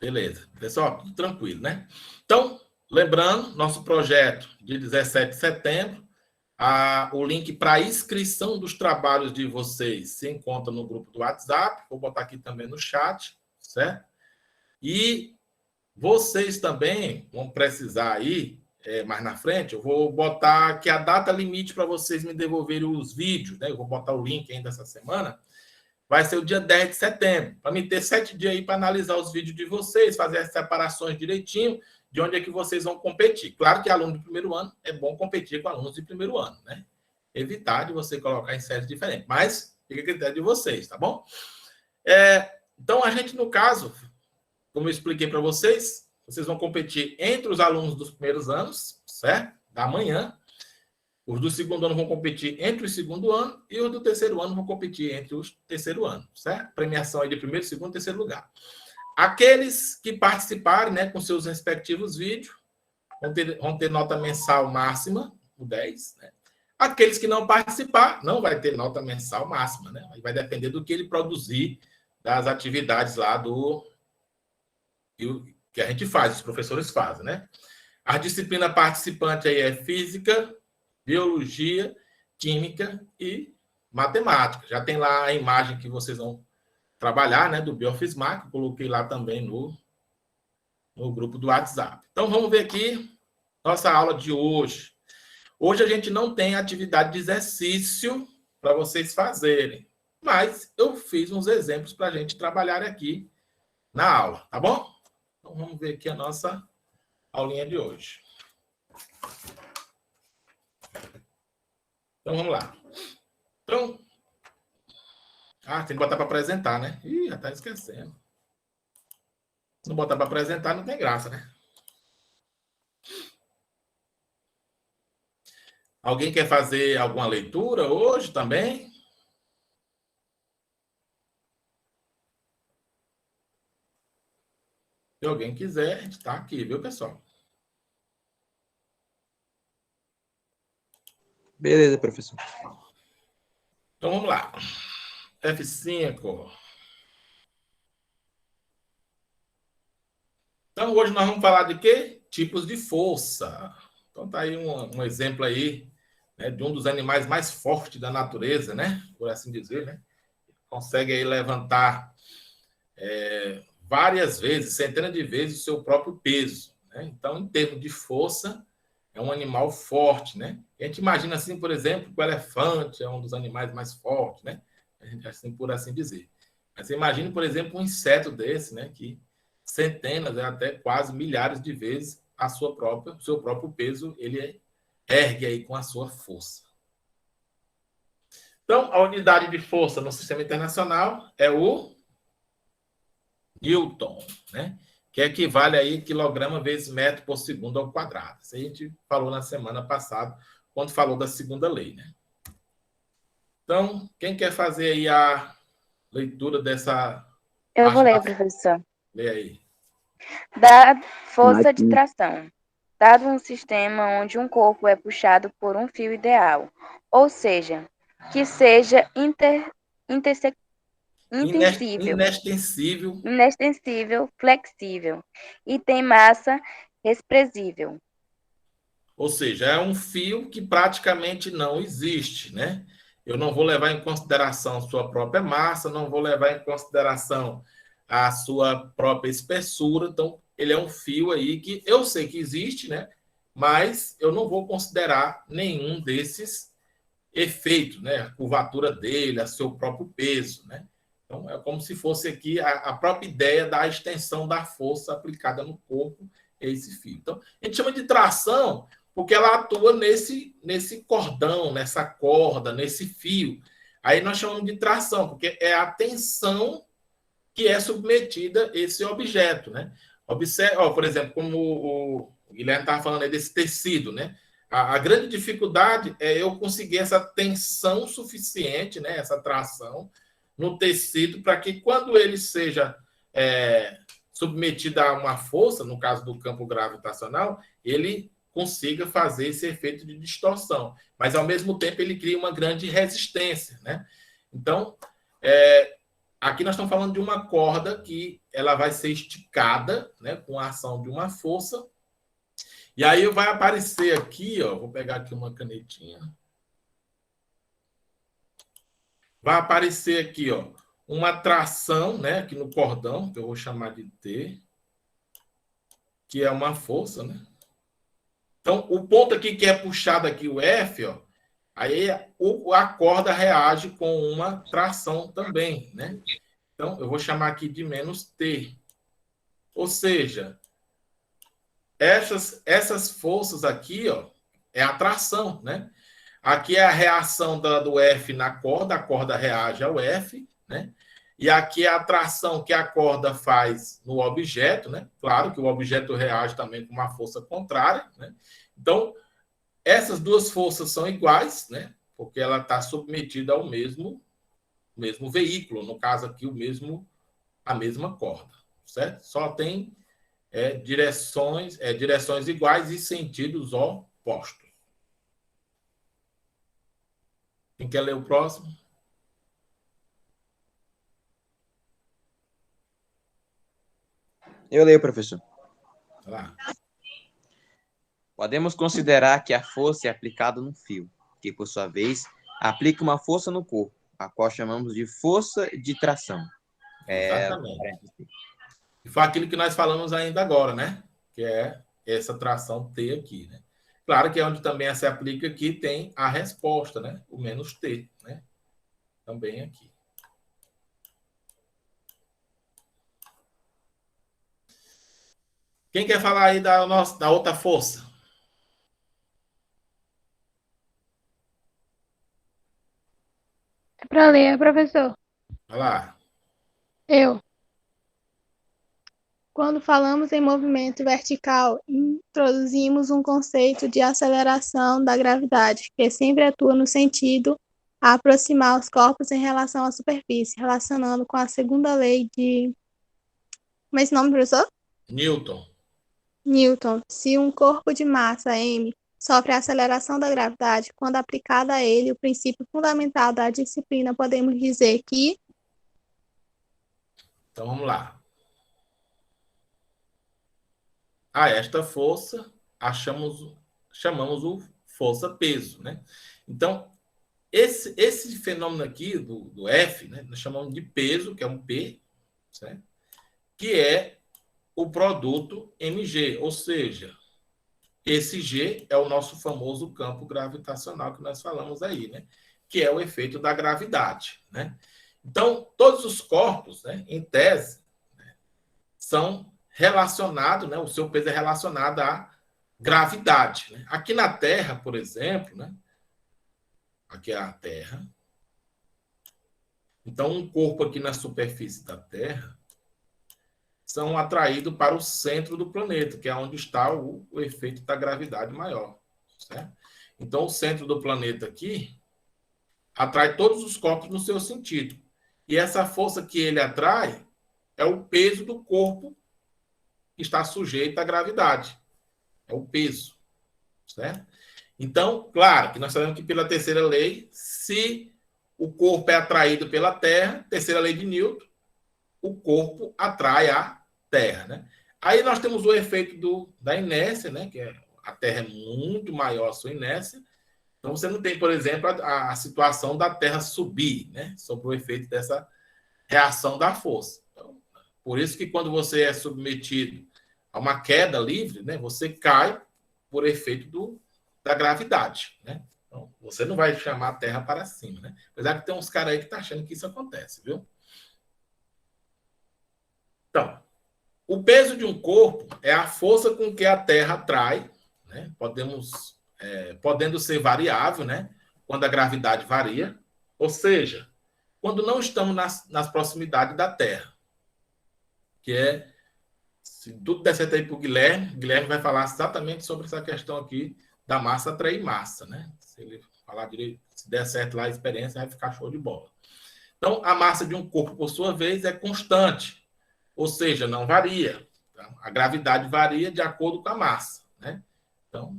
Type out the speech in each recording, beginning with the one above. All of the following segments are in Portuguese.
Beleza. Pessoal, tudo tranquilo, né? Então, lembrando, nosso projeto de 17 de setembro, o link para inscrição dos trabalhos de vocês se encontra no grupo do WhatsApp. Vou botar aqui também no chat, certo? E vocês também vão precisar aí, mais na frente, eu vou botar aqui a data limite para vocês me devolverem os vídeos, né? Eu vou botar o link ainda essa semana. Vai ser o dia 10 de setembro, para me ter 7 dias aí para analisar os vídeos de vocês, fazer as separações direitinho, de onde é que vocês vão competir. Claro que aluno de primeiro ano, é bom competir com alunos de primeiro ano, né? Evitar de você colocar em séries diferentes, mas fica a critério de vocês, tá bom? Então, a gente, no caso, como eu expliquei para vocês, vocês vão competir entre os alunos dos primeiros anos, certo? Da manhã. Os do segundo ano vão competir entre o segundo ano e os do terceiro ano vão competir entre os terceiro ano, certo? Premiação aí de primeiro, segundo e terceiro lugar. Aqueles que participarem, né, com seus respectivos vídeos, vão ter nota mensal máxima, o 10, né? Aqueles que não participar, não vai ter nota mensal máxima, né? Vai depender do que ele produzir, das atividades lá que a gente faz, os professores fazem, né? A disciplina participante aí é física, biologia, química e matemática. Já tem lá a imagem que vocês vão trabalhar, né, do Biofismar, que eu coloquei lá também no grupo do WhatsApp. Então, vamos ver aqui nossa aula de hoje. Hoje a gente não tem atividade de exercício para vocês fazerem, mas eu fiz uns exemplos para a gente trabalhar aqui na aula, tá bom? Então, vamos ver aqui a nossa aulinha de hoje. Então, vamos lá. Então, tem que botar para apresentar, né? Ih, já está esquecendo. Se não botar para apresentar, não tem graça, né? Alguém quer fazer alguma leitura hoje também? Se alguém quiser, a gente está aqui, viu, pessoal? Beleza, professor. Então, vamos lá. F5. Então, hoje nós vamos falar de quê? Tipos de força. Então, tá aí um exemplo aí, né, de um dos animais mais fortes da natureza, né? Por assim dizer, né? Consegue aí levantar várias vezes, centenas de vezes, o seu próprio peso, né? Então, em termos de força, é um animal forte, né? A gente imagina assim, por exemplo, que o elefante é um dos animais mais fortes, né? Assim, por assim dizer. Mas você imagina, por exemplo, um inseto desse, né? Que centenas, até quase milhares de vezes o seu próprio peso, ele ergue aí com a sua força. Então, a unidade de força no sistema internacional é o Newton, né? Que equivale aí quilograma vezes metro por segundo ao quadrado. Isso a gente falou na semana passada, quando falou da segunda lei, né? Então, quem quer fazer aí a leitura dessa... Eu vou ler, professor. Lê aí. Dada força de tração. Dado um sistema onde um corpo é puxado por um fio ideal, ou seja, que seja inextensível, flexível e tem massa expressível. Ou seja, é um fio que praticamente não existe, né? Eu não vou levar em consideração sua própria massa, não vou levar em consideração a sua própria espessura. Então, ele é um fio aí que eu sei que existe, né? Mas eu não vou considerar nenhum desses efeitos, né? A curvatura dele, a seu próprio peso, né? Então, é como se fosse aqui a própria ideia da extensão da força aplicada no corpo, esse fio. Então, a gente chama de tração porque ela atua nesse cordão, nessa corda, nesse fio. Aí nós chamamos de tração, porque é a tensão que é submetida a esse objeto, né? Observe, por exemplo, como o Guilherme estava falando aí desse tecido, né? A grande dificuldade é eu conseguir essa tensão suficiente, né? Essa tração no tecido, para que quando ele seja submetido a uma força, no caso do campo gravitacional, ele consiga fazer esse efeito de distorção. Mas, ao mesmo tempo, ele cria uma grande resistência, né? Então, aqui nós estamos falando de uma corda que ela vai ser esticada, né, com a ação de uma força. E aí vai aparecer aqui, ó, vou pegar aqui uma canetinha. Vai aparecer aqui, ó, uma tração, né, aqui no cordão, que eu vou chamar de T, que é uma força, né? Então, o ponto aqui que é puxado aqui, o F, ó, aí a corda reage com uma tração também, né? Então, eu vou chamar aqui de menos T. Ou seja, essas forças aqui, ó, é a tração, né? Aqui é a reação do F na corda, a corda reage ao F, né? E aqui é a tração que a corda faz no objeto, né? Claro que o objeto reage também com uma força contrária, né? Então, essas duas forças são iguais, né? Porque ela está submetida ao mesmo veículo, no caso aqui, a mesma corda, certo? Só tem direções iguais e sentidos opostos. Quem quer ler o próximo? Eu leio, professor. Vai lá. Podemos considerar que a força é aplicada no fio, que, por sua vez, aplica uma força no corpo, a qual chamamos de força de tração. Exatamente. E foi aquilo que nós falamos ainda agora, né? Que é essa tração T aqui, né? Claro que é onde também se aplica aqui tem a resposta, né? O menos T, né? Também aqui. Quem quer falar aí da outra força? É para ler, professor. Vai lá. Eu. Quando falamos em movimento vertical, introduzimos um conceito de aceleração da gravidade, que sempre atua no sentido a aproximar os corpos em relação à superfície, relacionando com a segunda lei de... Como é esse nome, professor? Newton. Newton. Se um corpo de massa m sofre a aceleração da gravidade, quando aplicada a ele o princípio fundamental da disciplina, podemos dizer que... Então vamos lá. Esta força chamamos o força-peso, né? Então, esse fenômeno aqui do F, né, nós chamamos de peso, que é um P, certo? Que é o produto mg, ou seja, esse G é o nosso famoso campo gravitacional que nós falamos aí, né? Que é o efeito da gravidade, né? Então, todos os corpos, né, em tese, né, são relacionados, né? O seu peso é relacionado à gravidade, né? Aqui na Terra, por exemplo, né? Aqui é a Terra. Então, um corpo aqui na superfície da Terra são atraídos para o centro do planeta, que é onde está o efeito da gravidade maior, certo? Então, o centro do planeta aqui atrai todos os corpos no seu sentido. E essa força que ele atrai é o peso do corpo que está sujeito à gravidade. É o peso, certo? Então, claro que nós sabemos que pela terceira lei, se o corpo é atraído pela Terra, terceira lei de Newton, o corpo atrai a Terra, né? Aí nós temos o efeito da inércia, né? Que a Terra é muito maior a sua inércia. Então você não tem, por exemplo, a situação da Terra subir, né? Sob o efeito dessa reação da força. Então, por isso que quando você é submetido a uma queda livre, né? Você cai por efeito da gravidade, né? Então, você não vai chamar a Terra para cima, né? Apesar que tem uns caras aí que estão achando que isso acontece, viu? Então, o peso de um corpo é a força com que a Terra atrai, né? Podendo ser variável, né? Quando a gravidade varia, ou seja, quando não estamos nas proximidades da Terra, que se tudo der certo aí para o Guilherme vai falar exatamente sobre essa questão aqui da massa atrair massa, né? Se ele falar direito, se der certo lá a experiência, vai ficar show de bola. Então, a massa de um corpo, por sua vez, é constante, ou seja, não varia. A gravidade varia de acordo com a massa, né? Então,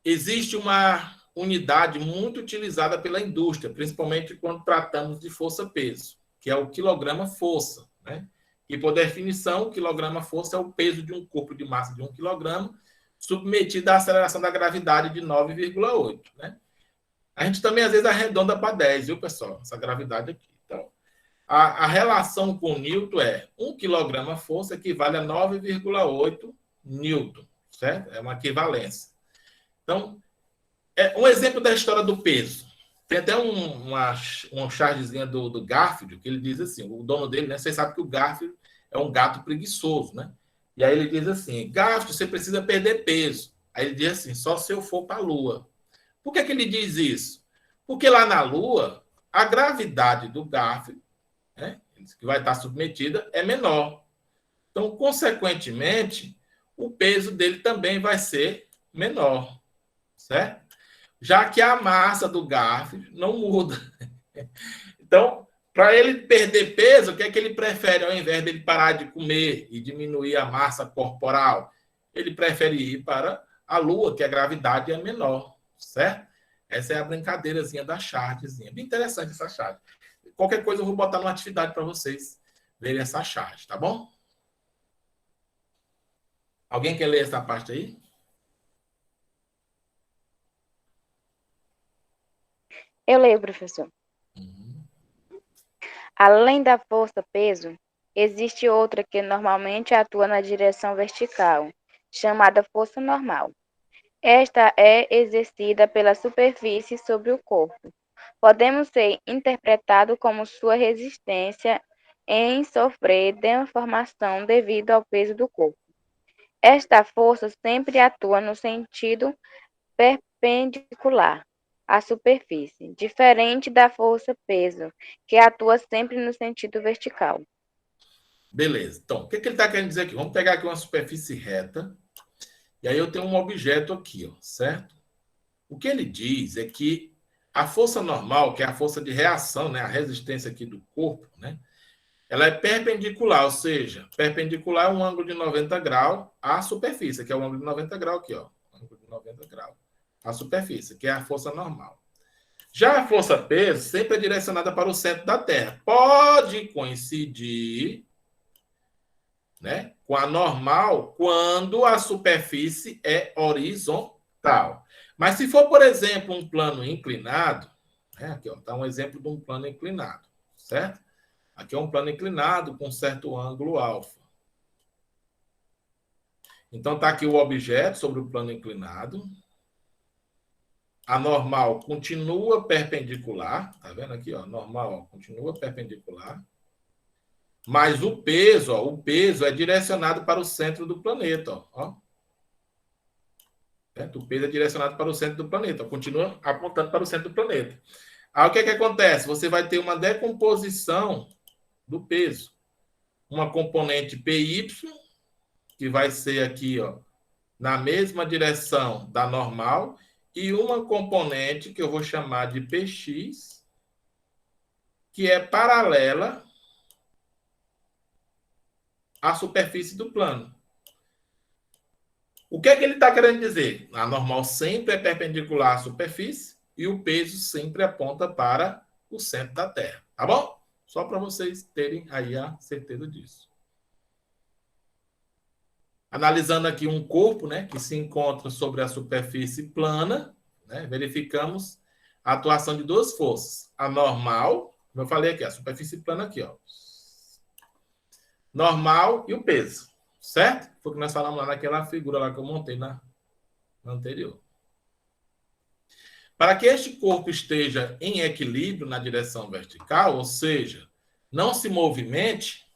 existe uma unidade muito utilizada pela indústria, principalmente quando tratamos de força-peso, que é o quilograma-força, né? E, por definição, o quilograma-força é o peso de um corpo de massa de 1 quilograma submetido à aceleração da gravidade de 9,8, né? A gente também, às vezes, arredonda para 10, viu, pessoal? Essa gravidade aqui. Então, a relação com Newton é 1 quilograma-força equivale a 9,8 Newton, certo? É uma equivalência. Então, um exemplo da história do peso. Tem até uma chargezinha do Garfield, que ele diz assim, o dono dele, né? Vocês sabem que o Garfield é um gato preguiçoso, né? E aí ele diz assim, Garfield, você precisa perder peso. Aí ele diz assim, só se eu for para a Lua. Por que ele diz isso? Porque lá na Lua, a gravidade do Garfield, né, que vai estar submetida, é menor. Então, consequentemente, o peso dele também vai ser menor, certo? Já que a massa do Garfield não muda. Então, para ele perder peso, o que é que ele prefere, ao invés de ele parar de comer e diminuir a massa corporal? Ele prefere ir para a Lua, que a gravidade é menor, certo? Essa é a brincadeirazinha da chargezinha. Bem interessante essa charge. Qualquer coisa eu vou botar numa atividade para vocês verem essa charge, tá bom? Alguém quer ler essa parte aí? Eu leio, professor. Além da força-peso, existe outra que normalmente atua na direção vertical, chamada força normal. Esta é exercida pela superfície sobre o corpo. Podemos ser interpretado como sua resistência em sofrer deformação devido ao peso do corpo. Esta força sempre atua no sentido perpendicular à superfície, diferente da força-peso, que atua sempre no sentido vertical. Beleza. Então, o que ele está querendo dizer aqui? Vamos pegar aqui uma superfície reta. E aí eu tenho um objeto aqui, ó, certo? O que ele diz é que a força normal, que é a força de reação, né, a resistência aqui do corpo, né, ela é perpendicular, ou seja, perpendicular é um ângulo de 90 graus à superfície, que é o ângulo de 90 graus aqui, ó, ângulo de 90 graus à superfície, que é a força normal. Já a força-peso sempre é direcionada para o centro da Terra. Pode coincidir, né, com a normal quando a superfície é horizontal. Mas se for, por exemplo, um plano inclinado, né, aqui está um exemplo de um plano inclinado, certo? Aqui é um plano inclinado com certo ângulo alfa. Então está aqui o objeto sobre o plano inclinado. A normal continua perpendicular, tá vendo aqui, ó? Normal, ó, continua perpendicular. Mas o peso é direcionado para o centro do planeta, ó. O peso é direcionado para o centro do planeta, continua apontando para o centro do planeta. Aí o que acontece? Você vai ter uma decomposição do peso. Uma componente PY, que vai ser aqui, ó, na mesma direção da normal, e uma componente que eu vou chamar de PX, que é paralela à superfície do plano. O que é que ele está querendo dizer? A normal sempre é perpendicular à superfície e o peso sempre aponta para o centro da Terra. Tá bom? Só para vocês terem aí a certeza disso. Analisando aqui um corpo, né, que se encontra sobre a superfície plana, né, verificamos a atuação de duas forças. A normal, como eu falei aqui, a superfície plana aqui, ó. Normal e o peso. Certo? Foi o que nós falamos lá naquela figura lá que eu montei na anterior. Para que este corpo esteja em equilíbrio na direção vertical, ou seja, não se movimente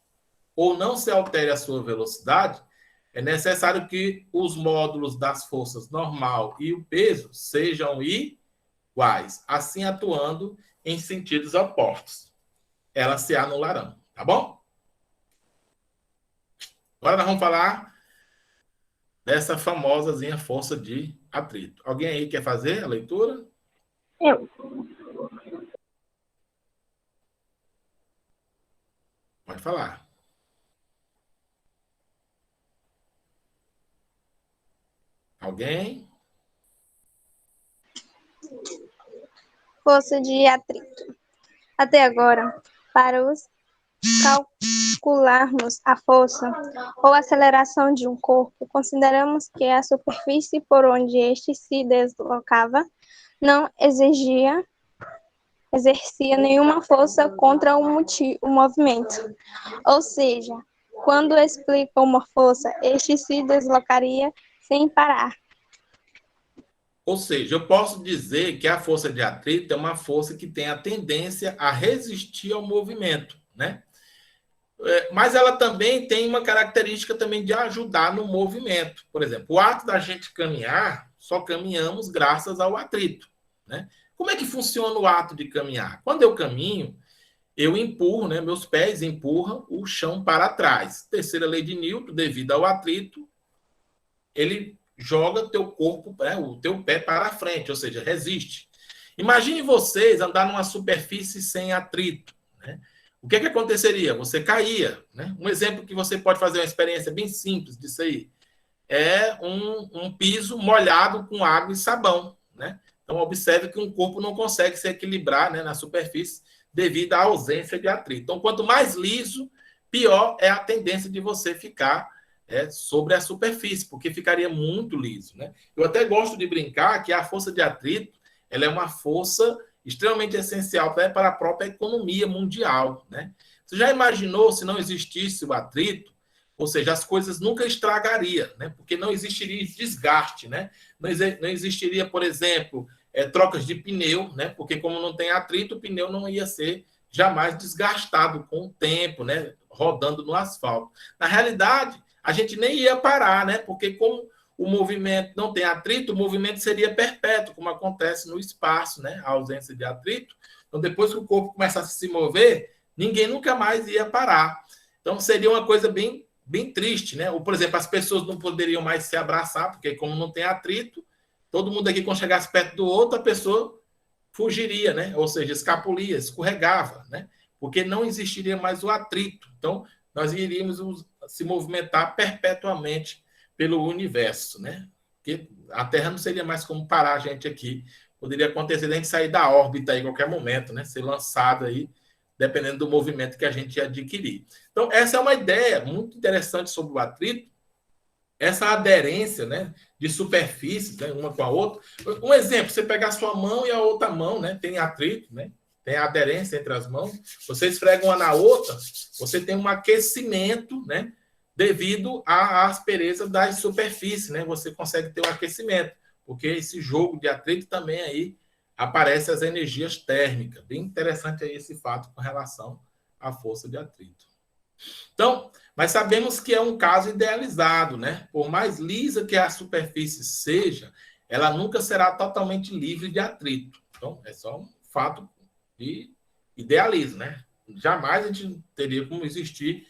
ou não se altere a sua velocidade, é necessário que os módulos das forças normal e o peso sejam iguais, assim atuando em sentidos opostos. Elas se anularão, tá bom? Agora nós vamos falar dessa famosazinha força de atrito. Alguém aí quer fazer a leitura? Eu. Pode falar. Alguém? Força de atrito. Até agora, para os calcularmos a força ou aceleração de um corpo, consideramos que a superfície por onde este se deslocava não exercia nenhuma força contra o movimento. Ou seja, quando explica uma força, este se deslocaria sem parar. Ou seja, eu posso dizer que a força de atrito é uma força que tem a tendência a resistir ao movimento, né? Mas ela também tem uma característica também de ajudar no movimento. Por exemplo, o ato da gente caminhar, só caminhamos graças ao atrito, né? Como é que funciona o ato de caminhar? Quando eu caminho, eu empurro, né? Meus pés empurram o chão para trás. Terceira lei de Newton, devido ao atrito, ele joga teu corpo, o teu pé para frente, ou seja, resiste. Imagine vocês andar numa superfície sem atrito, né? O que aconteceria? Você caía, né? Um exemplo que você pode fazer uma experiência bem simples disso aí é um piso molhado com água e sabão, né? Então, observe que um corpo não consegue se equilibrar, né, na superfície devido à ausência de atrito. Então, quanto mais liso, pior é a tendência de você ficar sobre a superfície, porque ficaria muito liso, né? Eu até gosto de brincar que a força de atrito ela é uma força extremamente essencial para a própria economia mundial, né? Você já imaginou se não existisse o atrito? Ou seja, as coisas nunca estragariam, né? Porque não existiria desgaste, né? Não existiria, por exemplo, trocas de pneu, né? Porque como não tem atrito, o pneu não ia ser jamais desgastado com o tempo, né? Rodando no asfalto. Na realidade, a gente nem ia parar, né? Porque como o movimento não tem atrito, o movimento seria perpétuo, como acontece no espaço, né? A ausência de atrito. Então, depois que o corpo começasse a se mover, ninguém nunca mais ia parar. Então, seria uma coisa bem triste, né? Ou, por exemplo, as pessoas não poderiam mais se abraçar, porque como não tem atrito, todo mundo aqui, quando chegasse perto do outro, a pessoa fugiria, né? Ou seja, escapulia, escorregava, né? Porque não existiria mais o atrito. Então, nós iríamos se movimentar perpetuamente pelo universo, né? Porque a Terra não seria mais como parar a gente aqui. Poderia acontecer de a gente sair da órbita aí em qualquer momento, né? Ser lançado aí, dependendo do movimento que a gente adquirir. Então, essa é uma ideia muito interessante sobre o atrito, essa aderência, né, de superfícies, né, uma com a outra. Um exemplo, você pegar a sua mão e a outra mão, né, tem atrito, né, tem aderência entre as mãos, você esfrega uma na outra, você tem um aquecimento, né, devido à aspereza das superfícies, né, você consegue ter um aquecimento, porque esse jogo de atrito também aí aparece as energias térmicas. Bem interessante aí esse fato com relação à força de atrito. Então, mas sabemos que é um caso idealizado, né? Por mais lisa que a superfície seja, ela nunca será totalmente livre de atrito. Então, é só um fato de idealismo, né? Jamais a gente teria como existir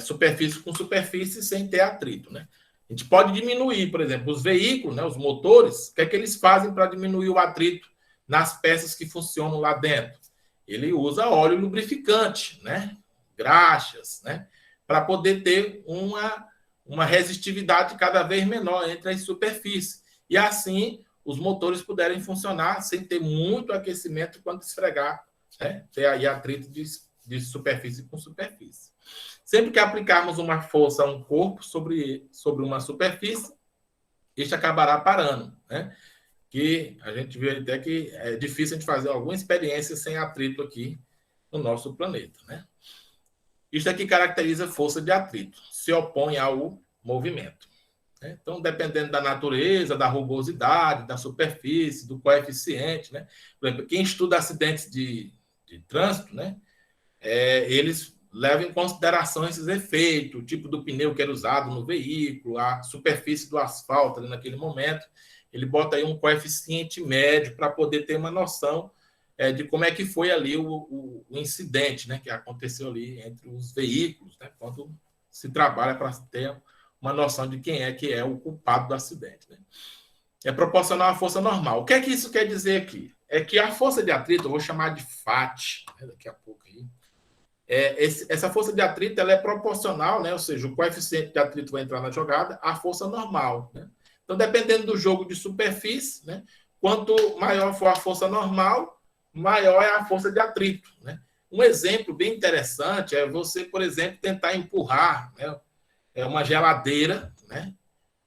superfície com superfície sem ter atrito, né? A gente pode diminuir, por exemplo, os veículos, né, os motores, o que é que eles fazem para diminuir o atrito nas peças que funcionam lá dentro? Ele usa óleo lubrificante, né? Graxas, né? Para poder ter uma resistividade cada vez menor entre as superfícies. E assim os motores puderem funcionar sem ter muito aquecimento quando esfregar, né? Ter aí atrito de superfície com superfície. Sempre que aplicarmos uma força a um corpo sobre uma superfície, este acabará parando, né? Que a gente vê até que é difícil a gente fazer alguma experiência sem atrito aqui no nosso planeta, né? Isso aqui caracteriza força de atrito, se opõe ao movimento, né? Então, dependendo da natureza, da rugosidade, da superfície, do coeficiente, né? Por exemplo, quem estuda acidentes de trânsito, né? Eles levam em consideração esses efeitos, o tipo do pneu que era usado no veículo, a superfície do asfalto ali naquele momento. Ele bota aí um coeficiente médio para poder ter uma noção de como é que foi ali o incidente, né, que aconteceu ali entre os veículos, né, quando se trabalha para ter uma noção de quem é que é o culpado do acidente, né. É proporcional à força normal. O que é que isso quer dizer aqui? É que a força de atrito, eu vou chamar de FAT, né, daqui a pouco aí, essa força de atrito ela é proporcional, né, ou seja, o coeficiente de atrito vai entrar na jogada, à força normal, né. Então, dependendo do jogo de superfície, né, quanto maior for a força normal, maior é a força de atrito, né? Um exemplo bem interessante é você, por exemplo, tentar empurrar, né, uma geladeira, né,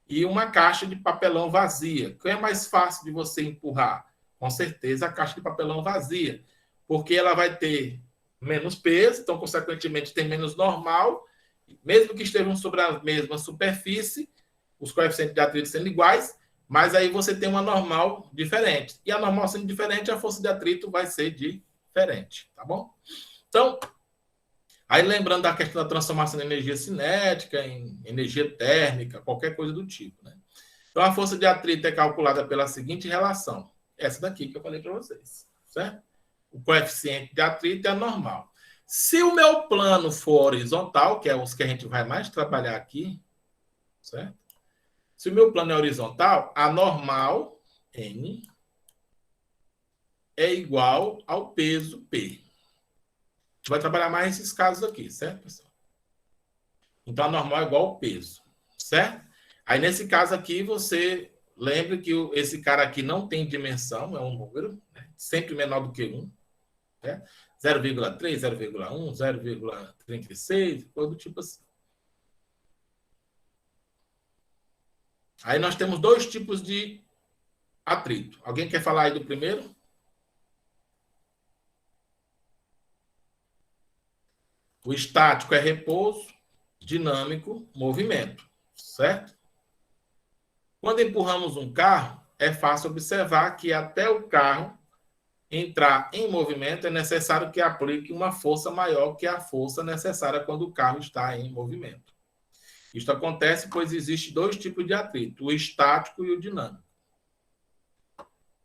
e uma caixa de papelão vazia. Qual é mais fácil de você empurrar? Com certeza a caixa de papelão vazia, porque ela vai ter menos peso, então, consequentemente, tem menos normal, mesmo que estejam sobre a mesma superfície, os coeficientes de atrito sendo iguais, mas aí você tem uma normal diferente. E a normal sendo diferente, a força de atrito vai ser diferente, tá bom? Então, aí lembrando da questão da transformação de energia cinética em energia térmica, qualquer coisa do tipo, né? Então, a força de atrito é calculada pela seguinte relação. Essa daqui que eu falei para vocês, certo? O coeficiente de atrito é normal. Se o meu plano for horizontal, que é os que a gente vai mais trabalhar aqui, certo? Se o meu plano é horizontal, a normal, N, é igual ao peso P. A gente vai trabalhar mais esses casos aqui, certo, pessoal? Então, a normal é igual ao peso, certo? Aí, nesse caso aqui, você lembra que esse cara aqui não tem dimensão, é um número, né? Sempre menor do que 1, certo? 0,3, 0,1, 0,36, coisa do tipo assim. Aí nós temos dois tipos de atrito. Alguém quer falar aí do primeiro? O estático é repouso, dinâmico, movimento, certo? Quando empurramos um carro, é fácil observar que até o carro entrar em movimento é necessário que aplique uma força maior que a força necessária quando o carro está em movimento. Isto acontece pois existe dois tipos de atrito, o estático e o dinâmico.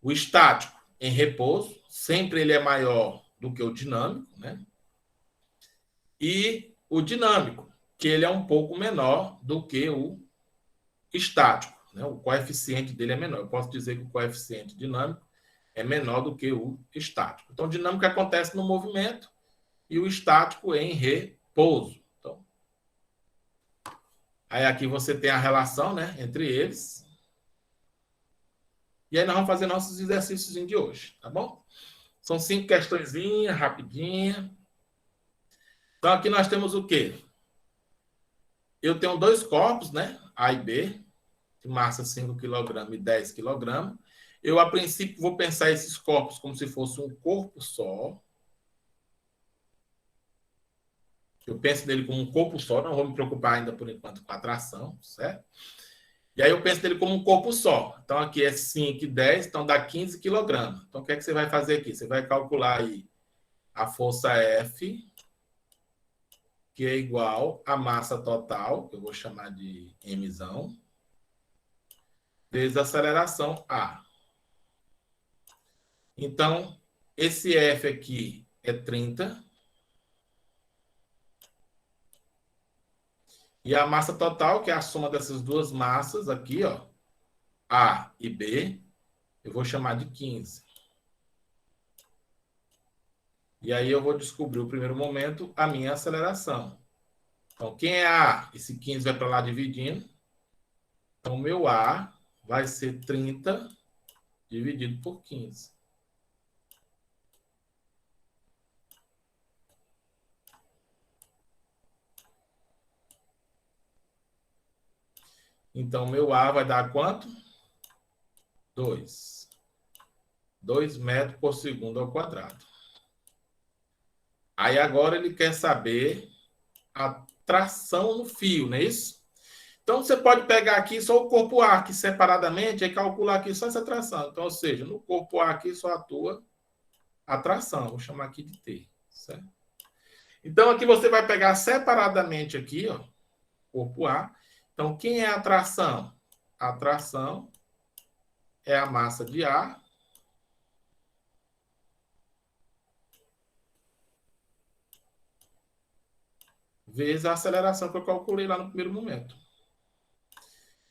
O estático, em repouso, sempre ele é maior do que o dinâmico, né? E o dinâmico, que ele é um pouco menor do que o estático, né? O coeficiente dele é menor. Eu posso dizer que o coeficiente dinâmico é menor do que o estático. Então, o dinâmico acontece no movimento e o estático em repouso. Então, aí aqui você tem a relação, né, entre eles. E aí nós vamos fazer nossos exercícios de hoje, tá bom? São 5 questõezinhas, rapidinha. Então, aqui nós temos o quê? Eu tenho dois corpos, né? A e B, de massa 5 kg e 10 kg. Eu, a princípio, vou pensar esses corpos como se fosse um corpo só. Eu penso nele como um corpo só, não vou me preocupar ainda, por enquanto, com a tração, certo? E aí eu penso nele como um corpo só. Então, aqui é 5 e 10, então dá 15 kg. Então, o que é que você vai fazer aqui? Você vai calcular aí a força F, que é igual à massa total, que eu vou chamar de Mzão, vezes a aceleração A. Então, esse F aqui é 30. E a massa total, que é a soma dessas duas massas aqui, ó, A e B, eu vou chamar de 15. E aí eu vou descobrir o primeiro momento, a minha aceleração. Então, quem é A? Esse 15 vai para lá dividindo. Então, o meu A vai ser 30 dividido por 15. Então, meu A vai dar quanto? 2. 2 metros por segundo ao quadrado. Aí, agora, ele quer saber a tração no fio, não é isso? Então, você pode pegar aqui só o corpo A, aqui separadamente, e calcular aqui só essa tração. Então, ou seja, no corpo A aqui só atua a tração. Vou chamar aqui de T, certo? Então, aqui você vai pegar separadamente aqui, ó, corpo A. Então, quem é a tração? A tração é a massa de A vezes a aceleração que eu calculei lá no primeiro momento.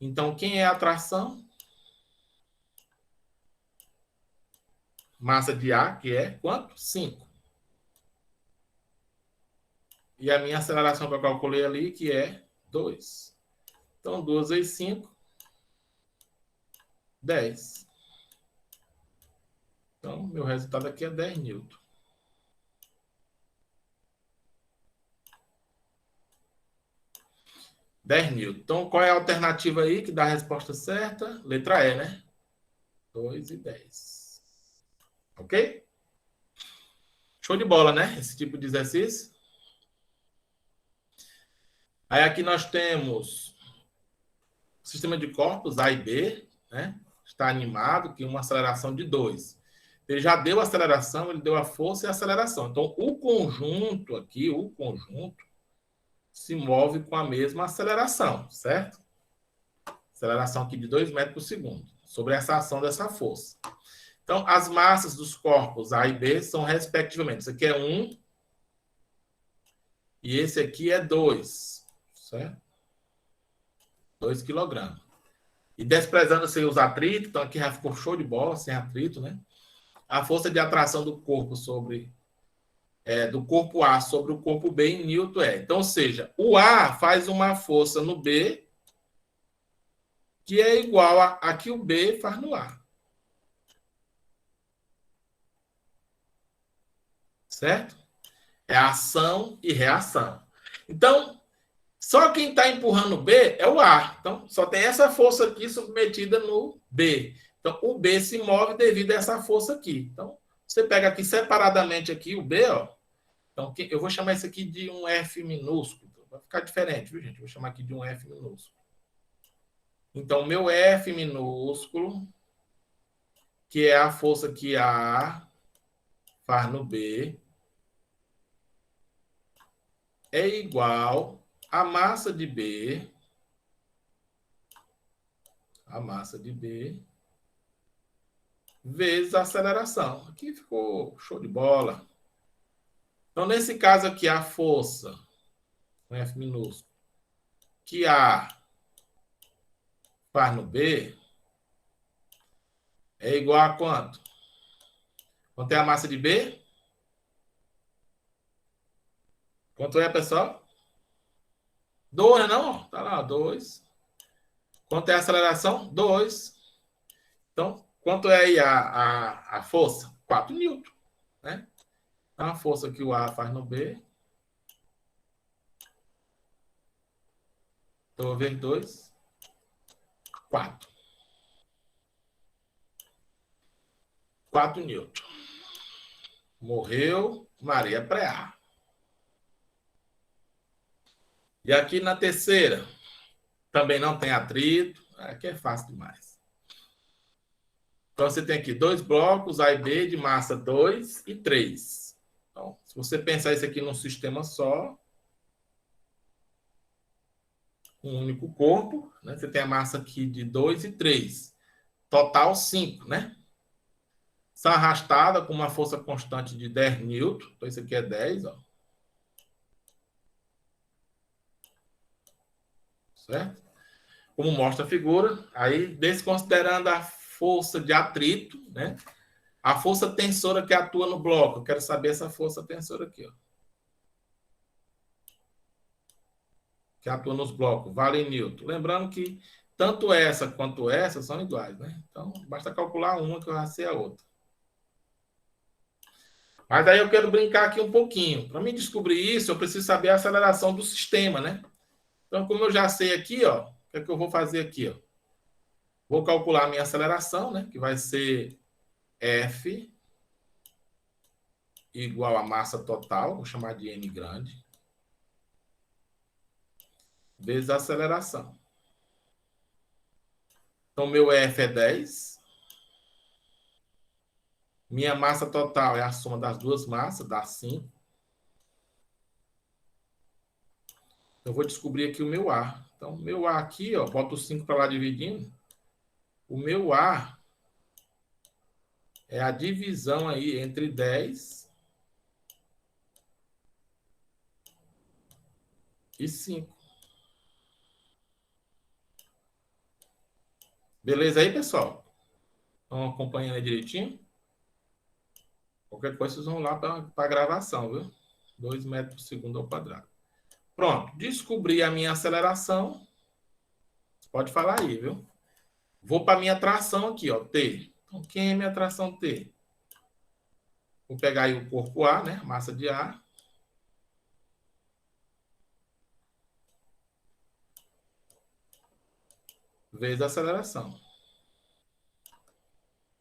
Então, quem é a tração? Massa de A, que é quanto? 5. E a minha aceleração que eu calculei ali, que é 2. Então, 2 vezes 5, 10. Então, meu resultado aqui é 10 newton. 10 newton. Então, qual é a alternativa aí que dá a resposta certa? Letra E, né? 2 e 10. Ok? Show de bola, né? Esse tipo de exercício. Aí aqui nós temos o sistema de corpos A e B, né? Está animado, que uma aceleração de 2. Ele já deu a aceleração, ele deu a força e a aceleração. Então, o conjunto aqui, se move com a mesma aceleração, certo? Aceleração aqui de 2 metros por segundo, sobre essa ação dessa força. Então, as massas dos corpos A e B são, respectivamente, esse aqui é 1 e esse aqui é 2, certo? 2 quilogramas. E desprezando-se os atritos, então aqui já ficou show de bola, sem atrito, né? A força de atração do corpo do corpo A sobre o corpo B em Newton é. Então, ou seja, o A faz uma força no B que é igual a que o B faz no A. Certo? É ação e reação. Então, só quem está empurrando o B é o A. Então, só tem essa força aqui submetida no B. Então, o B se move devido a essa força aqui. Então, você pega aqui separadamente aqui o B, ó. Então, eu vou chamar isso aqui de um F minúsculo. Vai ficar diferente, viu, gente? Vou chamar aqui de um F minúsculo. Então, o meu F minúsculo, que é a força que A faz no B, é igual à massa de B, vezes a aceleração. Aqui ficou show de bola. Então, nesse caso aqui, a força, um F minúsculo, que A faz no B, é igual a quanto? Quanto é a massa de B? Quanto é, pessoal? 2, não? Tá lá, 2. Quanto é a aceleração? 2. Então, quanto é aí a força? 4 newton, né? Então, a força que o A faz no B. Então, eu vou ver 2. 4. 4 newton. Morreu Maria Preá. E aqui na terceira, também não tem atrito. Aqui é fácil demais. Então, você tem aqui 2 blocos, A e B, de massa 2 e 3. Então, se você pensar isso aqui num sistema só, um único corpo, né? Você tem a massa aqui de 2 e 3. Total 5, né? São arrastadas com uma força constante de 10 newton. Então, isso aqui é 10, ó. Certo? Como mostra a figura, aí desconsiderando a força de atrito, né? A força tensora que atua no bloco. Eu quero saber essa força tensora aqui, ó. Que atua nos blocos, vale em newton. Lembrando que tanto essa quanto essa são iguais, né? Então, basta calcular uma que eu já sei a outra. Mas aí eu quero brincar aqui um pouquinho. Para mim descobrir isso, eu preciso saber a aceleração do sistema, né? Então, como eu já sei aqui, ó, o que é que eu vou fazer aqui, ó? Vou calcular a minha aceleração, né? Que vai ser F igual a massa total, vou chamar de M grande, vezes a aceleração. Então, meu F é 10. Minha massa total é a soma das duas massas, dá 5. Eu vou descobrir aqui o meu A. Então, o meu A aqui, ó, boto o 5 para lá dividindo. O meu A é a divisão aí entre 10 e 5. Beleza aí, pessoal? Estão acompanhando aí direitinho? Qualquer coisa, vocês vão lá para a gravação, viu? 2 metros por segundo ao quadrado. Pronto. Descobri a minha aceleração. Você pode falar aí, viu? Vou para a minha tração aqui, ó, T. Então, quem é minha tração T? Vou pegar aí o corpo A, né? Massa de A. vezes a aceleração.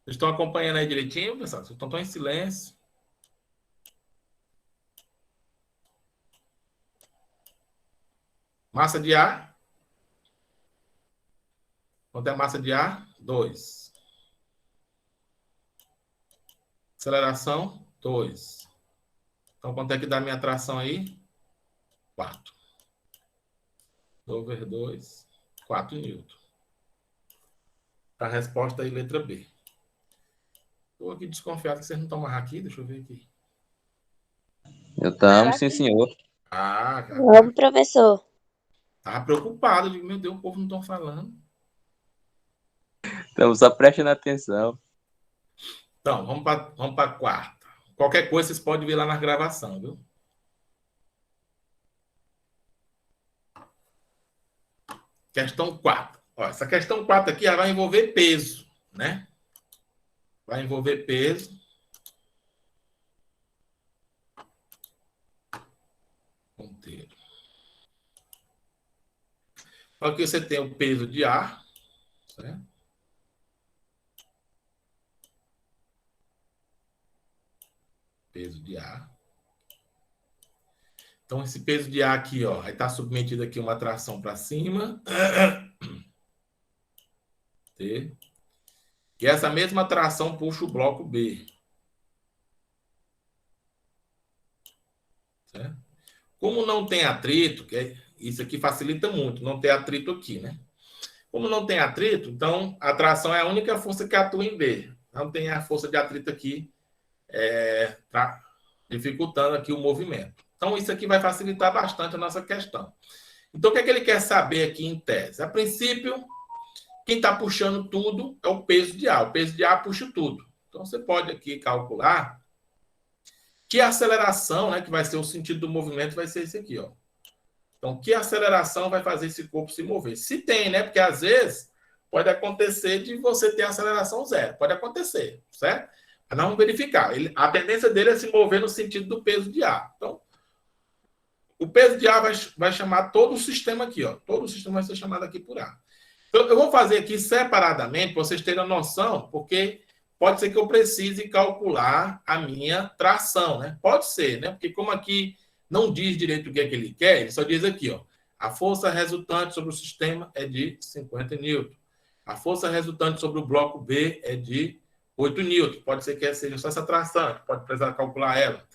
Vocês estão acompanhando aí direitinho, pessoal? Vocês estão em silêncio? Massa de ar. Quanto é a massa de ar? 2. Aceleração, 2. Então, quanto é que dá a minha tração aí? 4. Over 2, 4 newton. A resposta aí, letra B. Estou aqui desconfiado que vocês não estão mais aqui. Deixa eu ver aqui. Eu estamos, sim, senhor. Ah, cara. Vamos, professor. Tava preocupado. Digo, meu Deus, o povo não está falando. Estamos só prestando atenção. Então, vamos para a quarta. Qualquer coisa vocês podem ver lá na gravação, viu? Questão 4. Ó, essa questão 4 aqui vai envolver peso, né? Vai envolver peso. Ponteiro. Aqui você tem o peso de ar, certo? Peso de ar. Então, esse peso de ar aqui, ó, vai estar submetido aqui uma tração para cima. T. E essa mesma tração puxa o bloco B. Certo? Como não tem atrito, isso aqui facilita muito, não ter atrito aqui, né? Como não tem atrito, então a tração é a única força que atua em B. Não tem a força de atrito aqui, tá dificultando aqui o movimento. Então, isso aqui vai facilitar bastante a nossa questão. Então, o que é que ele quer saber aqui em tese? A princípio, quem está puxando tudo é o peso de ar. O peso de ar puxa tudo. Então, você pode aqui calcular que a aceleração, né, que vai ser o sentido do movimento, vai ser esse aqui, ó. Então, que aceleração vai fazer esse corpo se mover? Se tem, né? Porque, às vezes, pode acontecer de você ter aceleração zero. Pode acontecer, certo? Mas nós vamos verificar. A tendência dele é se mover no sentido do peso de ar. Então, o peso de ar vai chamar todo o sistema aqui, ó. Todo o sistema vai ser chamado aqui por ar. Então, eu vou fazer aqui separadamente, para vocês terem a noção, porque pode ser que eu precise calcular a minha tração, né? Pode ser, né? Porque como aqui não diz direito o que é que ele quer, ele só diz aqui, ó. A força resultante sobre o sistema é de 50 newton. A força resultante sobre o bloco B é de 8 newton. Pode ser que seja só essa tração, pode precisar calcular ela.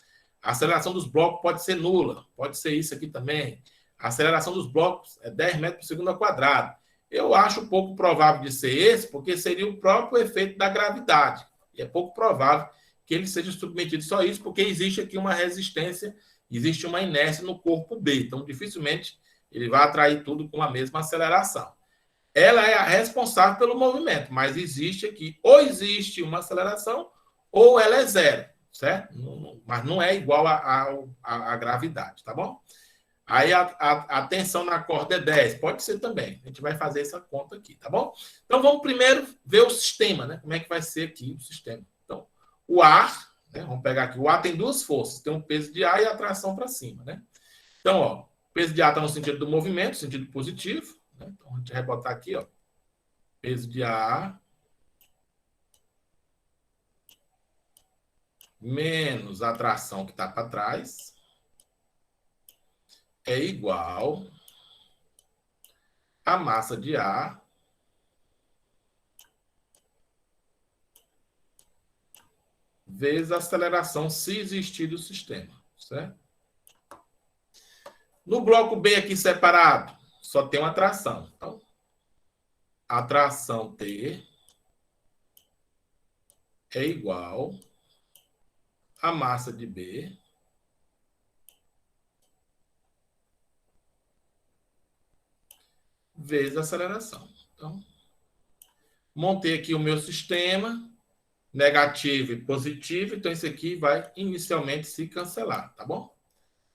A aceleração dos blocos pode ser nula, pode ser isso aqui também. A aceleração dos blocos é 10 metros por segundo ao quadrado. Eu acho pouco provável de ser esse, porque seria o próprio efeito da gravidade. E é pouco provável que ele seja submetido só a isso, porque existe aqui uma resistência, existe uma inércia no corpo B. Então, dificilmente, ele vai atrair tudo com a mesma aceleração. Ela é a responsável pelo movimento, mas existe aqui, ou existe uma aceleração, ou ela é zero, certo? Mas não é igual à gravidade, tá bom? Aí a tensão na corda é 10, pode ser também. A gente vai fazer essa conta aqui, tá bom? Então vamos primeiro ver o sistema, né? Como é que vai ser aqui o sistema. Então, o ar, né? Vamos pegar aqui. O ar tem duas forças, tem um peso de ar e a tração para cima, né? Então, ó, o peso de ar está no sentido do movimento, sentido positivo, né? Então a gente vai botar aqui, ó, peso de ar menos a tração que está para trás é igual a massa de ar vezes a aceleração se existir do sistema, certo? No bloco B aqui separado, só tem uma tração. Então, a tração T é igual a massa de B vezes a aceleração. Então, montei aqui o meu sistema, negativo e positivo, então isso aqui vai inicialmente se cancelar, tá bom?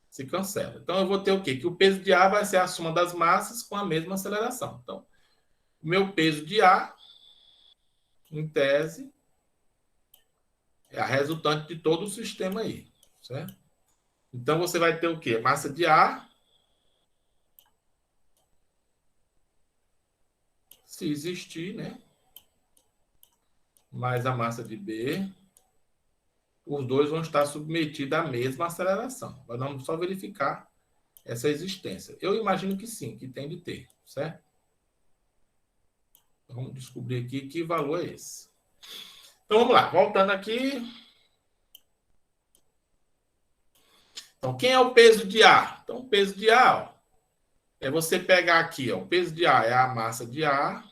Se cancela. Então, eu vou ter o quê? Que o peso de ar vai ser a soma das massas com a mesma aceleração. Então, o meu peso de ar, em tese, é a resultante de todo o sistema aí, certo? Então, você vai ter o quê? Massa de ar se existir, né? Mais a massa de B, os dois vão estar submetidos à mesma aceleração. Nós vamos só verificar essa existência. Eu imagino que sim, que tem de ter, certo? Vamos descobrir aqui que valor é esse. Então, vamos lá. Voltando aqui. Então, quem é o peso de A? Então, o peso de A, ó, é você pegar aqui, ó, o peso de A é a massa de A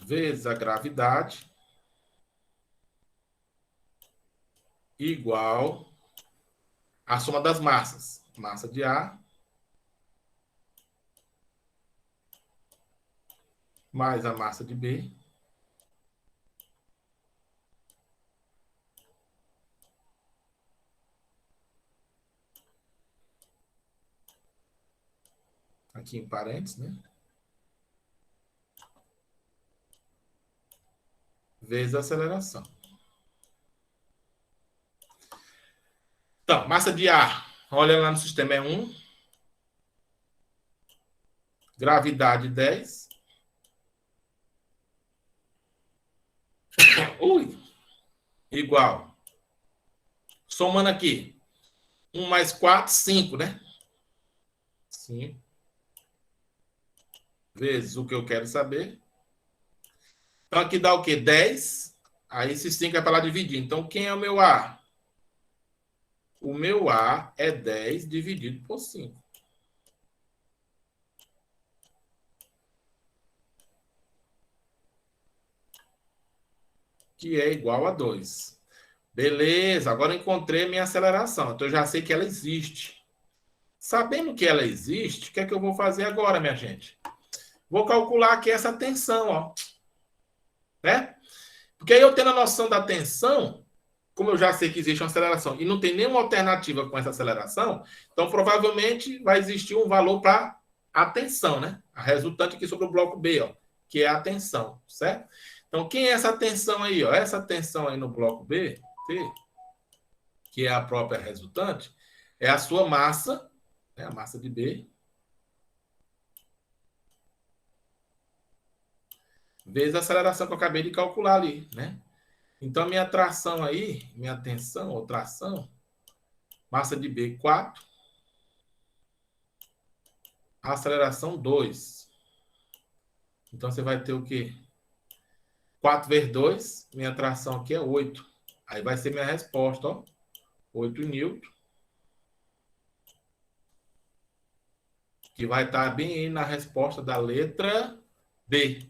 vezes a gravidade igual a soma das massas. Massa de A mais a massa de B aqui em parênteses, né? Vezes a aceleração. Então, massa de ar, olha lá no sistema, é 1. Gravidade, 10. Ui! Igual. Somando aqui. 1 mais 4, 5, né? 5. Vezes o que eu quero saber. Então, aqui dá o quê? 10. Aí, esse 5 é para lá dividir. Então, quem é o meu A? O meu A é 10 dividido por 5. Que é igual a 2. Beleza, agora encontrei minha aceleração. Então, eu já sei que ela existe. Sabendo que ela existe, o que é que eu vou fazer agora, minha gente? Vou calcular aqui essa tensão, ó. Né? Porque aí eu tendo a noção da tensão, como eu já sei que existe uma aceleração e não tem nenhuma alternativa com essa aceleração, então provavelmente vai existir um valor para a tensão, né? A resultante aqui sobre o bloco B, ó, que é a tensão, certo? Então, quem é essa tensão aí, ó? Essa tensão aí no bloco B, T, que é a própria resultante, é a sua massa, né? A massa de B, vezes a aceleração que eu acabei de calcular ali, né? Então, a minha tração aí, minha tensão ou tração, massa de B, 4, a aceleração 2. Então, você vai ter o quê? 4 vezes 2, minha tração aqui é 8. Aí vai ser minha resposta, ó. 8 newton. Que vai estar bem aí na resposta da letra B.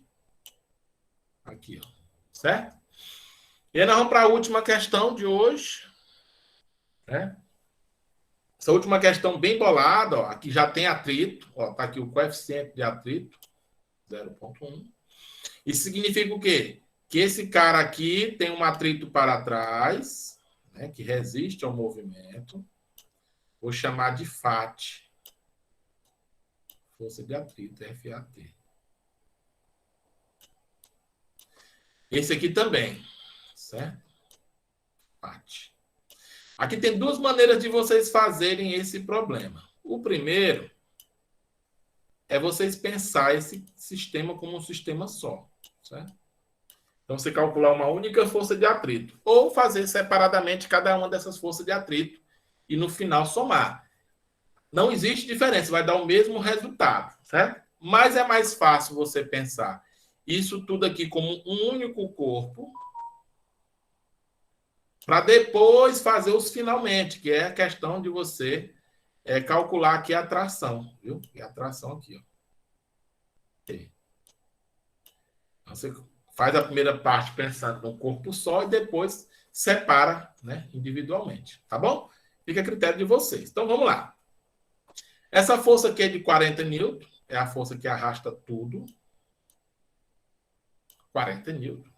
Aqui, ó. Certo? E aí nós vamos para a última questão de hoje. Né? Essa última questão bem bolada, ó. Aqui já tem atrito. Ó, tá aqui o coeficiente de atrito. 0,1. Isso significa o quê? Que esse cara aqui tem um atrito para trás, né, que resiste ao movimento. Vou chamar de FAT. Força de atrito, FAT. Esse aqui também, certo? FAT. Aqui tem duas maneiras de vocês fazerem esse problema. O primeiro é vocês pensar esse sistema como um sistema só, certo? Então, você calcular uma única força de atrito. Ou fazer separadamente cada uma dessas forças de atrito e, no final, somar. Não existe diferença, vai dar o mesmo resultado, certo? Mas é mais fácil você pensar isso tudo aqui como um único corpo para depois fazer os finalmente, que é a questão de você calcular aqui a tração, viu? E a tração aqui, ó. Então, você faz a primeira parte pensando num corpo só e depois separa, né, individualmente, tá bom? Fica a critério de vocês. Então, vamos lá. Essa força aqui é de 40 newton, é a força que arrasta tudo. 40 newton.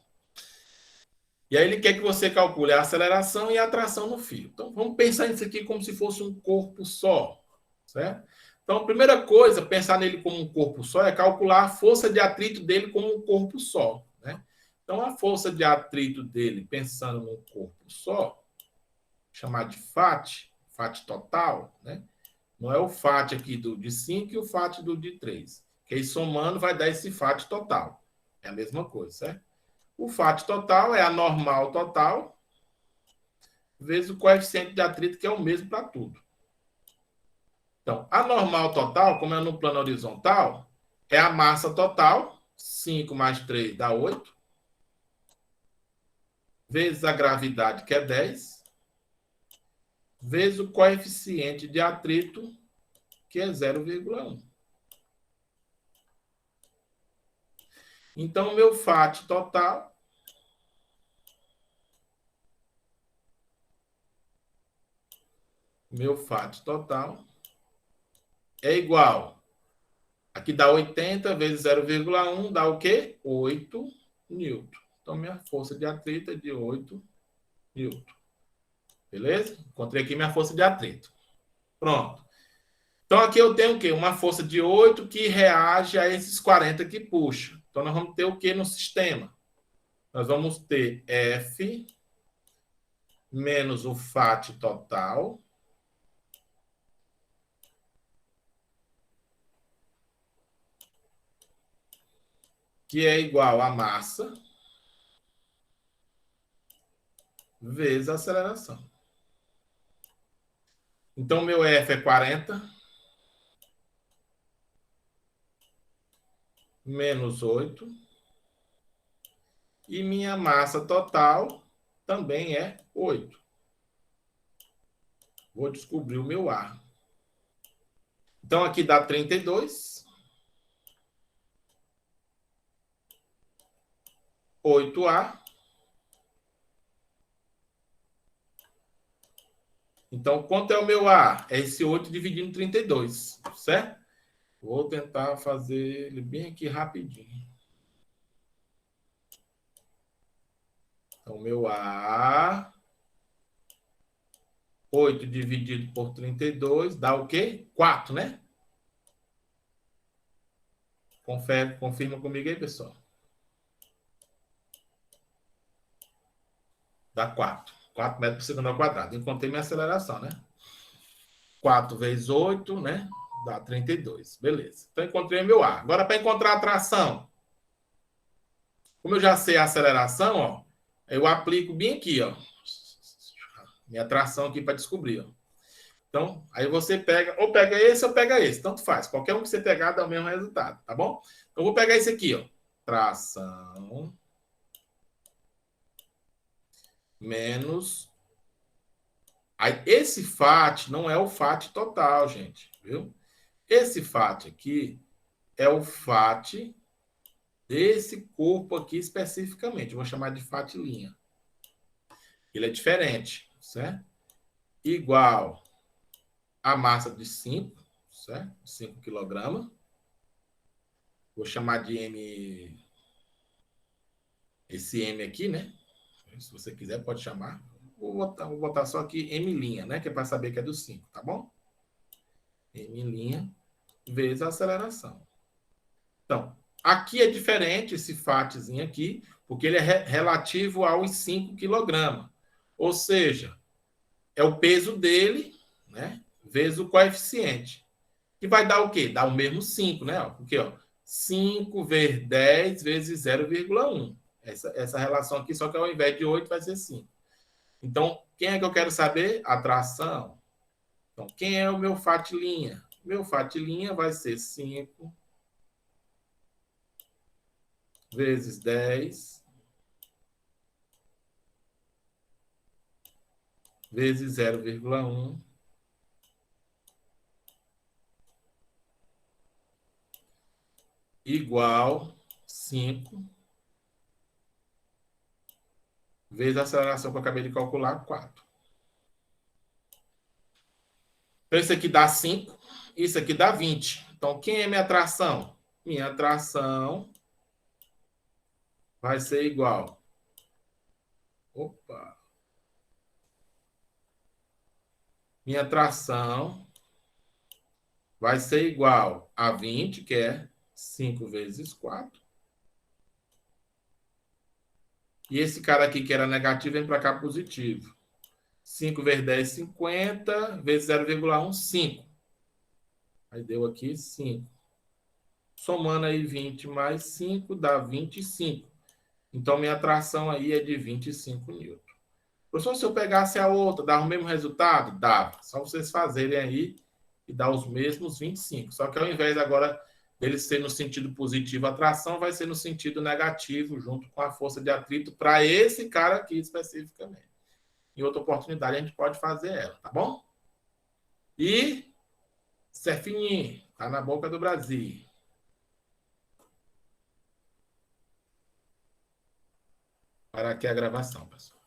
E aí ele quer que você calcule a aceleração e a tração no fio. Então, vamos pensar nisso aqui como se fosse um corpo só, certo? Então, a primeira coisa, pensar nele como um corpo só, é calcular a força de atrito dele como um corpo só, né? Então, a força de atrito dele, pensando num corpo só, chamar de FAT, FAT total, né? Não é o FAT aqui de 5 e o FAT de 3. Que aí somando vai dar esse FAT total. É a mesma coisa, certo? O FAT total é a normal total vezes o coeficiente de atrito, que é o mesmo para tudo. Então, a normal total, como é no plano horizontal, é a massa total, 5 mais 3 dá 8, vezes a gravidade, que é 10, vezes o coeficiente de atrito, que é 0,1. Então, meu FAT total é igual. Aqui dá 80 vezes 0,1 dá o quê? 8 newton. Então, minha força de atrito é de 8 newton. Beleza? Encontrei aqui minha força de atrito. Pronto. Então, aqui eu tenho o quê? Uma força de 8 que reage a esses 40 que puxa. Então, nós vamos ter o quê no sistema? Nós vamos ter F menos o FAT total, que é igual a massa vezes a aceleração. Então, meu F é 40 menos 8. E minha massa total também é 8. Vou descobrir o meu ar. Então, aqui dá 32. 8A. Então, quanto é o meu ar? É esse 8 dividindo 32, certo? Vou tentar fazer ele bem aqui rapidinho. Então, meu ar, 8 dividido por 32, dá o quê? 4, né? Confirma comigo aí, pessoal. Dá 4. 4 metros por segundo ao quadrado. Encontrei minha aceleração, né? 4 vezes 8, né? Dá 32. Beleza. Então, encontrei meu ar. Agora, para encontrar a tração. Como eu já sei a aceleração, ó, eu aplico bem aqui, ó. Minha tração aqui para descobrir, ó. Então, aí você pega, ou pega esse ou pega esse. Tanto faz. Qualquer um que você pegar dá o mesmo resultado, tá bom? Então, eu vou pegar esse aqui, ó. Tração menos... Aí, esse FAT não é o FAT total, gente, viu? Esse FAT aqui é o FAT desse corpo aqui especificamente. Eu vou chamar de FAT linha. Ele é diferente, certo? Igual a massa de 5, certo? 5 kg. Vou chamar de M... Esse M aqui, né? Se você quiser, pode chamar. Vou botar só aqui M', né? Que é para saber que é do 5, tá bom? M' vezes a aceleração. Então, aqui é diferente esse FATzinho aqui, porque ele é relativo aos 5 kg. Ou seja, é o peso dele, né? Vezes o coeficiente. Que vai dar o quê? Dá o mesmo 5, né? Porque, ó, 5 vezes 10 vezes 0,1. Essa relação aqui, só que ao invés de 8 vai ser 5. Então, quem é que eu quero saber? A tração. Então, quem é o meu FAT linha? Meu FAT linha vai ser 5 vezes 10 vezes 0,1 igual 5 vezes a aceleração que eu acabei de calcular, 4. Então, isso aqui dá 5, isso aqui dá 20. Então, quem é minha tração? Minha tração vai ser igual. Opa! Minha tração vai ser igual a 20, que é 5 vezes 4. E esse cara aqui, que era negativo, vem para cá positivo. 5 vezes 10, 50, vezes 0,1, 5. Aí deu aqui 5. Somando aí 20 mais 5 dá 25. Então, minha tração aí é de 25 newton. Professor, se eu pegasse a outra, dava o mesmo resultado? Dava. Só vocês fazerem aí e dar os mesmos 25. Só que ao invés agora dele ser no sentido positivo a tração, vai ser no sentido negativo, junto com a força de atrito, para esse cara aqui especificamente. Em outra oportunidade, a gente pode fazer ela, tá bom? E Cefinho, tá na boca do Brasil. Para aqui a gravação, pessoal.